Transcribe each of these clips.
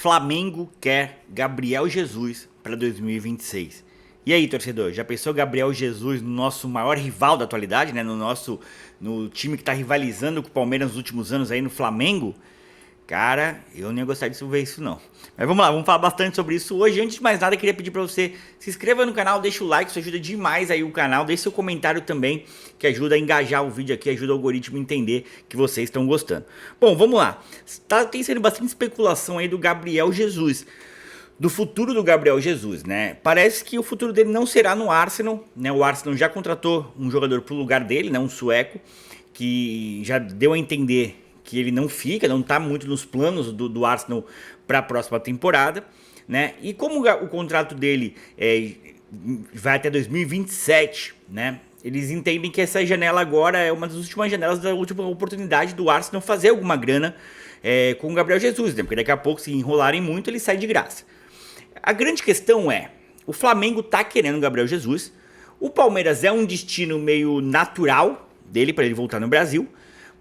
Flamengo quer Gabriel Jesus para 2026. E aí, torcedor, já pensou Gabriel Jesus no nosso maior rival da atualidade, né? No time que tá rivalizando com o Palmeiras nos últimos anos aí no Flamengo? Cara, eu não ia gostar de ver isso não. Mas vamos lá, vamos falar bastante sobre isso hoje. Antes de mais nada, eu queria pedir para você se inscreva no canal, deixa o like, isso ajuda demais aí o canal. Deixe seu comentário também, que ajuda a engajar o vídeo aqui, ajuda o algoritmo a entender que vocês estão gostando. Bom, vamos lá. Tem sendo bastante especulação aí do Gabriel Jesus, do futuro do Gabriel Jesus, né? Parece que o futuro dele não será no Arsenal, né? O Arsenal já contratou um jogador pro lugar dele, né? Um sueco, que já deu a entender que ele não fica, não tá muito nos planos do Arsenal para a próxima temporada, né? E como o contrato dele vai até 2027, né? Eles entendem que essa janela agora é uma das últimas janelas da última oportunidade do Arsenal fazer alguma grana com o Gabriel Jesus, né? Porque daqui a pouco, se enrolarem muito, ele sai de graça. A grande questão é, o Flamengo tá querendo o Gabriel Jesus, o Palmeiras é um destino meio natural dele para ele voltar no Brasil,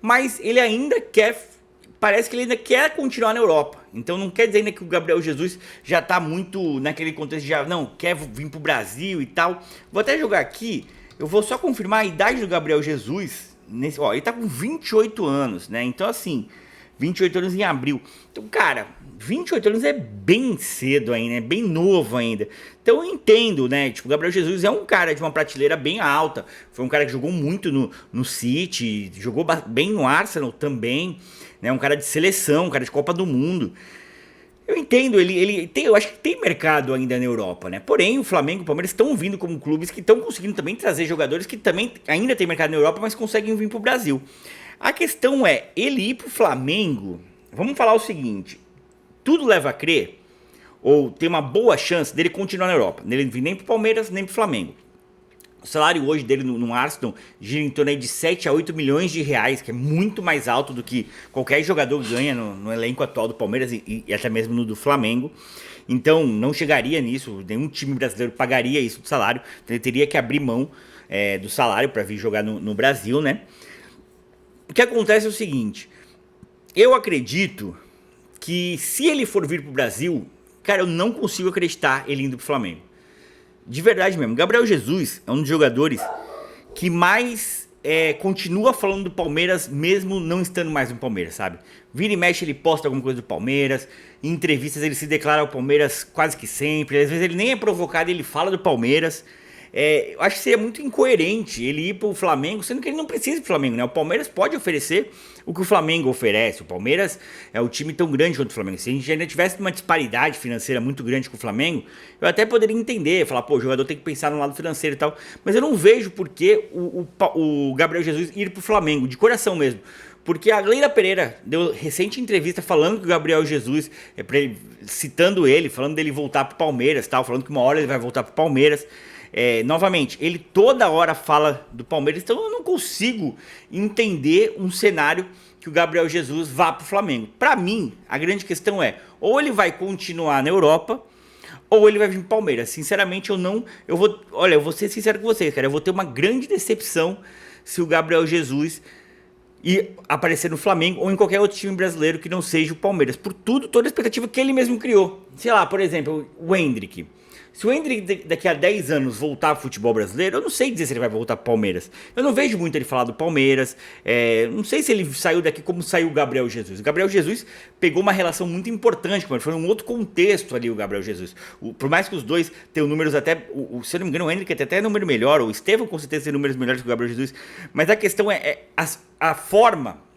mas ele ainda quer, parece que ele ainda quer continuar na Europa. Então não quer dizer ainda que o Gabriel Jesus já tá muito naquele contexto de não, quer vir pro Brasil e tal. Vou até jogar aqui, eu vou só confirmar a idade do Gabriel Jesus. Ele tá com 28 anos, né? Então assim, 28 anos em abril. Então, cara, 28 anos é bem cedo ainda, é bem novo ainda. Então eu entendo, né? Tipo, o Gabriel Jesus é um cara de uma prateleira bem alta. Foi um cara que jogou muito no City, jogou bem no Arsenal também, né? Um cara de seleção, um cara de Copa do Mundo. Eu entendo, eu acho que tem mercado ainda na Europa, né? Porém, o Flamengo e o Palmeiras estão vindo como clubes que estão conseguindo também trazer jogadores que também ainda tem mercado na Europa, mas conseguem vir pro Brasil. A questão é, ele ir pro Flamengo, vamos falar o seguinte, tudo leva a crer, ou tem uma boa chance dele continuar na Europa, dele vir nem pro Palmeiras, nem pro Flamengo. O salário hoje dele no Arsenal gira em torno aí de 7 a 8 milhões de reais, que é muito mais alto do que qualquer jogador ganha no elenco atual do Palmeiras e até mesmo no do Flamengo. Então não chegaria nisso, nenhum time brasileiro pagaria isso do salário, então ele teria que abrir mão do salário para vir jogar no Brasil, né? O que acontece é o seguinte, eu acredito que se ele for vir pro Brasil, cara, eu não consigo acreditar ele indo pro Flamengo. De verdade mesmo, Gabriel Jesus é um dos jogadores que mais continua falando do Palmeiras, mesmo não estando mais no Palmeiras, sabe? Vira e mexe, ele posta alguma coisa do Palmeiras, em entrevistas ele se declara ao Palmeiras quase que sempre, às vezes ele nem é provocado, ele fala do Palmeiras. Eu acho que seria muito incoerente ele ir pro Flamengo, sendo que ele não precisa ir pro Flamengo, né? O Palmeiras pode oferecer o que o Flamengo oferece. O Palmeiras é um time tão grande quanto o Flamengo. Se a gente ainda tivesse uma disparidade financeira muito grande com o Flamengo, eu até poderia entender, falar, pô, o jogador tem que pensar no lado financeiro e tal. Mas eu não vejo por que o Gabriel Jesus ir pro Flamengo, de coração mesmo. Porque a Leila Pereira deu recente entrevista falando que o Gabriel Jesus, citando ele, falando dele voltar pro Palmeiras, tal, falando que uma hora ele vai voltar pro Palmeiras. Novamente, ele toda hora fala do Palmeiras, então eu não consigo entender um cenário que o Gabriel Jesus vá pro Flamengo. Para mim, a grande questão é, ou ele vai continuar na Europa, ou ele vai vir pro Palmeiras. Sinceramente, eu vou ser sincero com vocês, cara, eu vou ter uma grande decepção se o Gabriel Jesus ir aparecer no Flamengo ou em qualquer outro time brasileiro que não seja o Palmeiras, por toda a expectativa que ele mesmo criou. Sei lá, por exemplo, o Endrick. Se o Endrick daqui a 10 anos voltar ao futebol brasileiro, eu não sei dizer se ele vai voltar pro Palmeiras. Eu não vejo muito ele falar do Palmeiras. Não sei se ele saiu daqui como saiu o Gabriel Jesus. O Gabriel Jesus pegou uma relação muito importante com ele. Foi um outro contexto ali o Gabriel Jesus. Por mais que os dois tenham números até... se eu não me engano, o Endrick tem até número melhor. O Estevão com certeza tem números melhores que o Gabriel Jesus. Mas a questão é a forma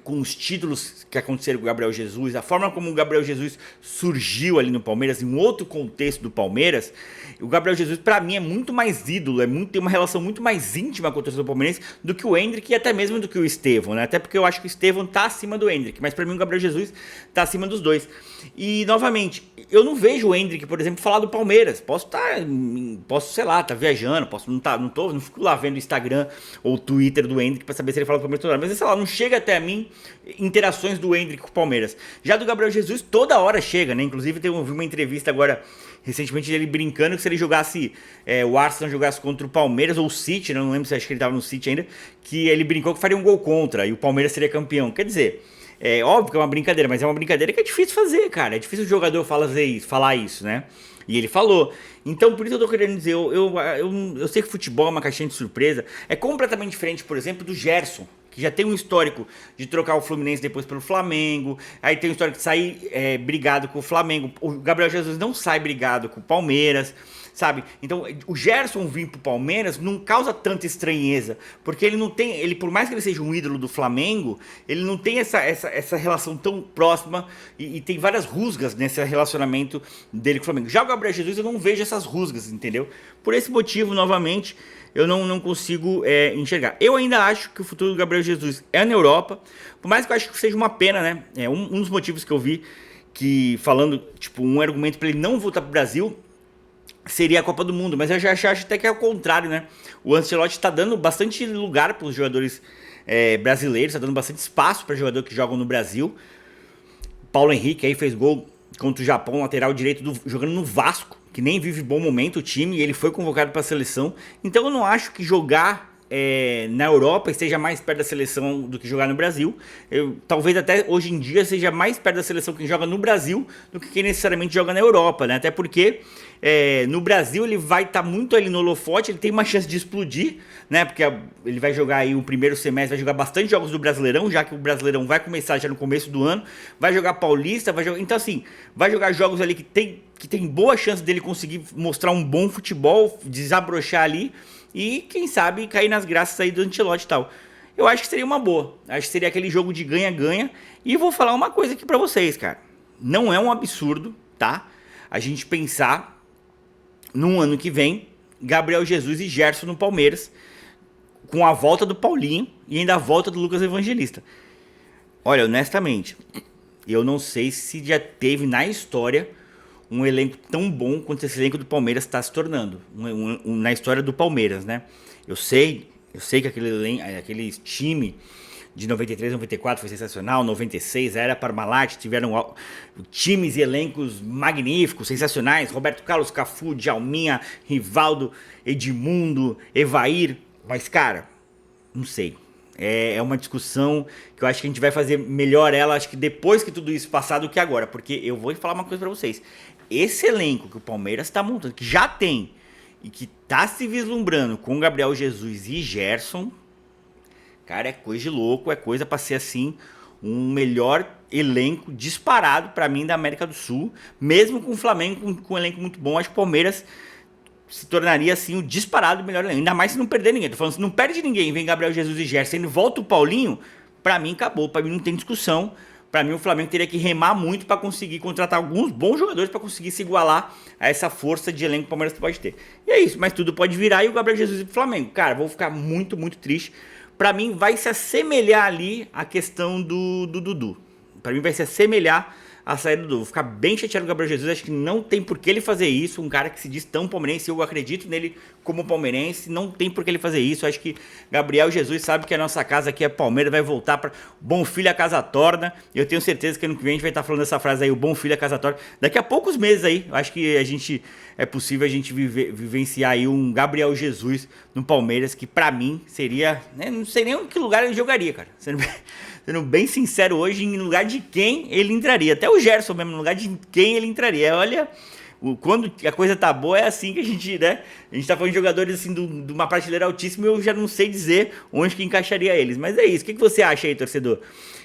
com os títulos que aconteceram com o Gabriel Jesus, a forma como o Gabriel Jesus surgiu ali no Palmeiras, em um outro contexto do Palmeiras, o Gabriel Jesus para mim é muito mais ídolo, tem uma relação muito mais íntima com o torcedor palmeirense do que o Endrick e até mesmo do que o Estevão, né? Até porque eu acho que o Estevão tá acima do Endrick, mas para mim o Gabriel Jesus tá acima dos dois. E novamente, eu não vejo o Endrick, por exemplo, falar do Palmeiras. Posso sei lá, tá viajando, não fico lá vendo o Instagram ou o Twitter do Endrick para saber se ele fala do Palmeiras toda hora, mas sei lá, não chega até a mim interações do Endrick com o Palmeiras. Já do Gabriel Jesus toda hora chega, né? Inclusive eu vi uma entrevista agora recentemente dele brincando que se ele jogasse, o Arsenal jogasse contra o Palmeiras ou o City, não lembro se acho que ele tava no City ainda, que ele brincou que faria um gol contra e o Palmeiras seria campeão. Quer dizer, É óbvio que é uma brincadeira, mas é uma brincadeira que é difícil fazer, cara. É difícil o jogador falar isso, né? E ele falou. Então, por isso eu tô querendo dizer, eu sei que futebol é uma caixinha de surpresa. É completamente diferente, por exemplo, do Gerson, que já tem um histórico de trocar o Fluminense depois pelo Flamengo. Aí tem um histórico de sair brigado com o Flamengo. O Gabriel Jesus não sai brigado com o Palmeiras, sabe? Então, o Gerson vir pro Palmeiras não causa tanta estranheza, porque ele não tem, ele por mais que ele seja um ídolo do Flamengo, ele não tem essa relação tão próxima e tem várias rusgas nesse relacionamento dele com o Flamengo. Já o Gabriel Jesus eu não vejo essas rusgas, entendeu? Por esse motivo, novamente, eu não consigo enxergar. Eu ainda acho que o futuro do Gabriel Jesus é na Europa, por mais que eu acho que seja uma pena, né? Um dos motivos que eu vi que falando, tipo, um argumento para ele não voltar pro Brasil seria a Copa do Mundo, mas eu já acho até que é o contrário, né? O Ancelotti está dando bastante lugar para os jogadores brasileiros, está dando bastante espaço para jogadores que jogam no Brasil. Paulo Henrique aí fez gol contra o Japão, lateral direito, jogando no Vasco, que nem vive bom momento o time, e ele foi convocado para a seleção. Então eu não acho que jogar na Europa esteja mais perto da seleção do que jogar no Brasil. Talvez até hoje em dia seja mais perto da seleção quem joga no Brasil do que quem necessariamente joga na Europa, né? Até porque no Brasil ele vai estar muito ali no holofote, ele tem uma chance de explodir, né? Porque ele vai jogar aí o primeiro semestre, vai jogar bastante jogos do Brasileirão, já que o Brasileirão vai começar já no começo do ano, vai jogar Paulista, vai jogar... Então assim, vai jogar jogos ali que tem boa chance dele conseguir mostrar um bom futebol, desabrochar ali, e quem sabe cair nas graças aí do Ancelotti e tal. Eu acho que seria uma boa. Acho que seria aquele jogo de ganha-ganha. E vou falar uma coisa aqui pra vocês, cara. Não é um absurdo, tá? A gente pensar num ano que vem, Gabriel Jesus e Gerson no Palmeiras, com a volta do Paulinho e ainda a volta do Lucas Evangelista. Olha, honestamente, eu não sei se já teve na história um elenco tão bom quanto esse elenco do Palmeiras está se tornando. Na história do Palmeiras, né? Eu sei que aquele time de 93, 94 foi sensacional, 96 era Parmalat, tiveram times e elencos magníficos, sensacionais, Roberto Carlos, Cafu, Djalminha, Rivaldo, Edmundo, Evair, mas cara, não sei. É uma discussão que eu acho que a gente vai fazer melhor ela, acho que depois que tudo isso passar do que agora, porque eu vou falar uma coisa pra vocês. Esse elenco que o Palmeiras tá montando, que já tem e que tá se vislumbrando com Gabriel Jesus e Gerson, cara, é coisa de louco, é coisa pra ser assim, um melhor elenco disparado pra mim da América do Sul, mesmo com o Flamengo com um elenco muito bom, acho que o Palmeiras se tornaria assim o disparado melhor elenco. Ainda mais se não perder ninguém. Tô falando, se não perde ninguém, vem Gabriel Jesus e Gerson e volta o Paulinho, pra mim acabou, pra mim não tem discussão. Pra mim o Flamengo teria que remar muito pra conseguir contratar alguns bons jogadores pra conseguir se igualar a essa força de elenco que o Palmeiras pode ter. E é isso, mas tudo pode virar e o Gabriel Jesus ir pro Flamengo. Cara, vou ficar muito, muito triste. Pra mim vai se assemelhar ali a questão do Dudu. Pra mim vai se assemelhar a saída do Dudu. Vou ficar bem chateado com o Gabriel Jesus, acho que não tem por que ele fazer isso, um cara que se diz tão palmeirense, eu acredito nele como palmeirense, não tem por que ele fazer isso, acho que Gabriel Jesus sabe que a nossa casa aqui é Palmeiras, vai voltar para bom filho a casa torna, eu tenho certeza que ano que vem a gente vai estar falando essa frase aí, o bom filho a casa torna, daqui a poucos meses aí, acho que é possível a gente vivenciar aí um Gabriel Jesus no Palmeiras, que pra mim seria, né, não sei nem em que lugar ele jogaria, cara, sendo bem sincero hoje, em lugar de quem ele entraria. Até o Gerson mesmo, no lugar de quem ele entraria. Olha, quando a coisa tá boa, é assim que a gente, né? A gente tá falando de jogadores assim de uma prateleira altíssima e eu já não sei dizer onde que encaixaria eles. Mas é isso. O que você acha aí, torcedor?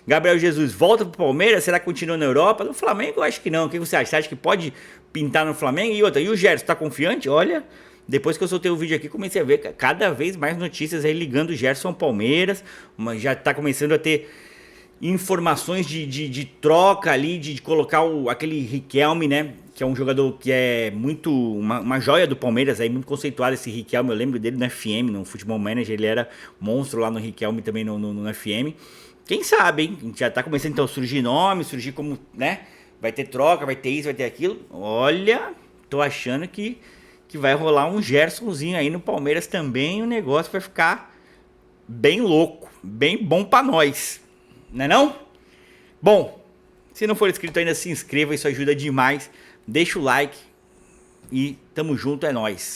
Gabriel Jesus volta pro Palmeiras? Será que continua na Europa? No Flamengo, eu acho que não. O que você acha? Você acha que pode pintar no Flamengo? E outra, e o Gerson, tá confiante? Olha... Depois que eu soltei o vídeo aqui, comecei a ver cada vez mais notícias aí ligando o Gerson ao Palmeiras. Já tá começando a ter informações de troca ali, de colocar aquele Riquelme, né? Que é um jogador que é muito... Uma joia do Palmeiras, aí muito conceituado esse Riquelme. Eu lembro dele no FM, no Futebol Manager. Ele era monstro lá no Riquelme, também no FM. Quem sabe, hein? Já tá começando então a surgir nomes, surgir como, né? Vai ter troca, vai ter isso, vai ter aquilo. Olha, tô achando que vai rolar um Gersonzinho aí no Palmeiras também, o negócio vai ficar bem louco, bem bom pra nós, não é não? Bom, se não for inscrito ainda, se inscreva, isso ajuda demais, deixa o like e tamo junto, é nóis.